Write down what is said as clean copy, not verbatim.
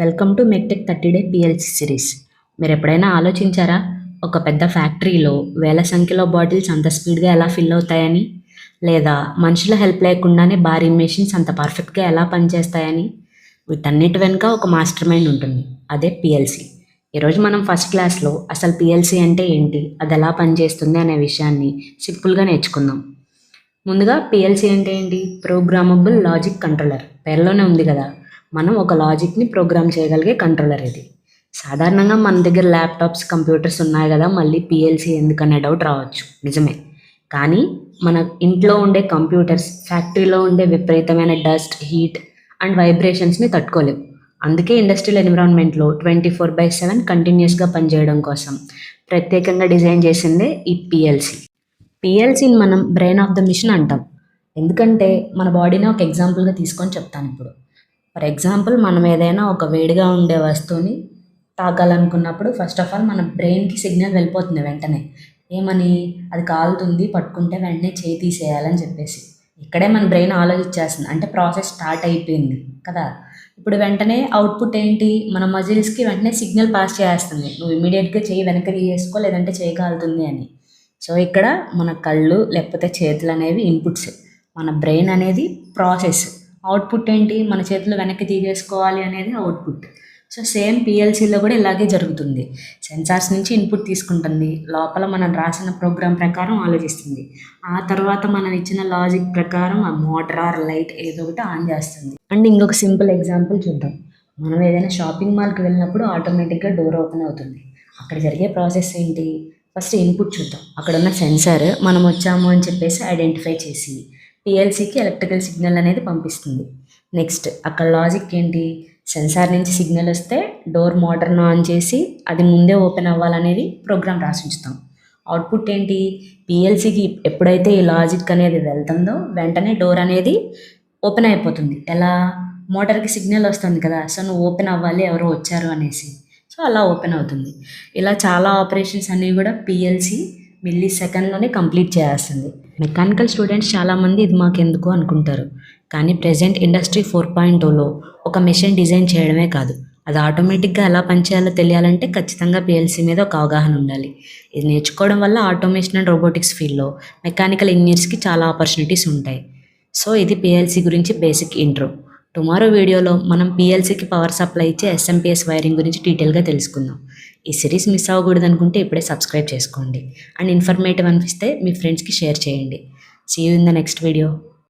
Welcome to Mechtech 30 day PLC series. మీరు ఎప్పుడైనా ఆలోచించారా, ఒక పెద్ద ఫ్యాక్టరీలో వేల సంఖ్యలో బాటిల్స్ అంత స్పీడ్గా ఎలా ఫిల్ అవుతాయని, లేదా మనుషుల హెల్ప్ లేకుండానే భారీ మెషిన్స్ అంత పర్ఫెక్ట్గా ఎలా పనిచేస్తాయని? వీటన్నిటి వెనుక ఒక మాస్టర్ మైండ్ ఉంటుంది, అదే పిఎల్సి. ఈరోజు మనం ఫస్ట్ క్లాస్లో అసలు పిఎల్సి అంటే ఏంటి, అది ఎలా పనిచేస్తుంది అనే విషయాన్ని సింపుల్గా నేర్చుకుందాం. ముందుగా పిఎల్సి అంటే ఏంటి? Programmable logic controller. పేర్లోనే ఉంది కదా, మనం ఒక లాజిక్ని ప్రోగ్రామ్ చేయగలిగే కంట్రోలర్ ఇది. సాధారణంగా మన దగ్గర ల్యాప్టాప్స్, కంప్యూటర్స్ ఉన్నాయి కదా, మళ్ళీ పిఎల్సి ఎందుకనే డౌట్ రావచ్చు. నిజమే, కానీ మన ఇంట్లో ఉండే కంప్యూటర్స్ ఫ్యాక్టరీలో ఉండే విపరీతమైన డస్ట్, హీట్ అండ్ వైబ్రేషన్స్ని తట్టుకోలేవు. అందుకే ఇండస్ట్రియల్ ఎన్విరాన్మెంట్లో 24/7 కంటిన్యూస్గా పనిచేయడం కోసం ప్రత్యేకంగా డిజైన్ చేసిందే ఈ పిఎల్సి. పిఎల్సిని మనం బ్రెయిన్ ఆఫ్ ద మిషన్ అంటాం. ఎందుకంటే మన బాడీని ఒక ఎగ్జాంపుల్గా తీసుకొని చెప్తాను ఇప్పుడు. ఫర్ ఎగ్జాంపుల్, మనం ఏదైనా ఒక వేడిగా ఉండే వస్తువుని తాగాలనుకున్నప్పుడు ఫస్ట్ ఆఫ్ ఆల్ మన బ్రెయిన్కి సిగ్నల్ వెళ్ళిపోతుంది వెంటనే. ఏమని? అది కాలుతుంది, పట్టుకుంటే వెంటనే చేయి తీసేయాలని చెప్పేసి. ఇక్కడే మన బ్రెయిన్ ఆలోచించేస్తుంది, అంటే ప్రాసెస్ స్టార్ట్ అయిపోయింది కదా. ఇప్పుడు వెంటనే అవుట్పుట్ ఏంటి? మన మజిల్స్కి వెంటనే సిగ్నల్ పాస్ చేస్తుంది, నువ్వు ఇమీడియట్గా చేయి వెనక్కి తీసేసుకో, లేదంటే చేయి కాలుతుంది అని. సో ఇక్కడ మన కళ్ళు లేకపోతే చేతులు అనేవి ఇన్పుట్స్, మన బ్రెయిన్ అనేది ప్రాసెస్. అవుట్పుట్ ఏంటి? మన చేతులు వెనక్కి తీసేసుకోవాలి అనేది అవుట్పుట్. సో సేమ్ పిఎల్సీలో కూడా ఇలాగే జరుగుతుంది. సెన్సార్స్ నుంచి ఇన్పుట్ తీసుకుంటుంది, లోపల మనం రాసిన ప్రోగ్రామ్ ప్రకారం ఆలోచిస్తుంది, ఆ తర్వాత మనం ఇచ్చిన లాజిక్ ప్రకారం ఆ మోటార్ ఆర్ లైట్ ఏదో ఒకటి ఆన్ చేస్తుంది. అండ్ ఇంకొక సింపుల్ ఎగ్జాంపుల్ చూద్దాం. మనం ఏదైనా షాపింగ్ మాల్కి వెళ్ళినప్పుడు ఆటోమేటిక్గా డోర్ ఓపెన్ అవుతుంది. అక్కడ జరిగే ప్రాసెస్ ఏంటి? ఫస్ట్ ఇన్పుట్ చూద్దాం. అక్కడ ఉన్న సెన్సార్ మనం వచ్చాము అని చెప్పేసి ఐడెంటిఫై చేసి పిఎల్సికి ఎలక్ట్రికల్ సిగ్నల్ అనేది పంపిస్తుంది. నెక్స్ట్ అక్కడ లాజిక్ ఏంటి? సెన్సార్ నుంచి సిగ్నల్ వస్తే డోర్ మోటార్ను ఆన్ చేసి అది ముందే ఓపెన్ అవ్వాలనేది ప్రోగ్రామ్ రాసి ఉంచుతాం. అవుట్పుట్ ఏంటి? పిఎల్సికి ఎప్పుడైతే ఈ లాజిక్ అనేది వెళ్తుందో వెంటనే డోర్ అనేది ఓపెన్ అయిపోతుంది. ఎలా? మోటార్కి సిగ్నల్ వస్తుంది కదా, సో నువ్వు ఓపెన్ అవ్వాలి, ఎవరో వచ్చారు అనేసి. సో అలా ఓపెన్ అవుతుంది. ఇలా చాలా ఆపరేషన్స్ అన్నీ కూడా పిఎల్సి మిల్లీ సెకండ్లోనే కంప్లీట్ చేస్తుంది. మెకానికల్ స్టూడెంట్స్ చాలామంది ఇది మాకెందుకు అనుకుంటారు, కానీ ప్రజెంట్ ఇండస్ట్రీ 4.0లో ఒక మెషిన్ డిజైన్ చేయడమే కాదు, అది ఆటోమేటిక్గా ఎలా పనిచేయాలో తెలియాలంటే ఖచ్చితంగా పిఎల్సి మీద ఒక అవగాహన ఉండాలి. ఇది నేర్చుకోవడం వల్ల ఆటోమేషన్ అండ్ రోబోటిక్స్ ఫీల్డ్లో మెకానికల్ ఇంజనీర్స్కి చాలా ఆపర్చునిటీస్ ఉంటాయి. సో ఇది పిఎల్సి గురించి బేసిక్ ఇంట్రో. టుమారో వీడియోలో మనం పిఎల్సికి పవర్ సప్లై ఇచ్చే ఎస్ఎంపిఎస్ వైరింగ్ గురించి డీటెయిల్గా తెలుసుకుందాం. ఈ సిరీస్ మిస్ అవ్వకూడదు అనుకుంటే ఇప్పుడే సబ్స్క్రైబ్ చేసుకోండి. అండ్ ఇన్ఫర్మేటివ్ అనిపిస్తే మీ ఫ్రెండ్స్కి షేర్ చేయండి. See you in the next video.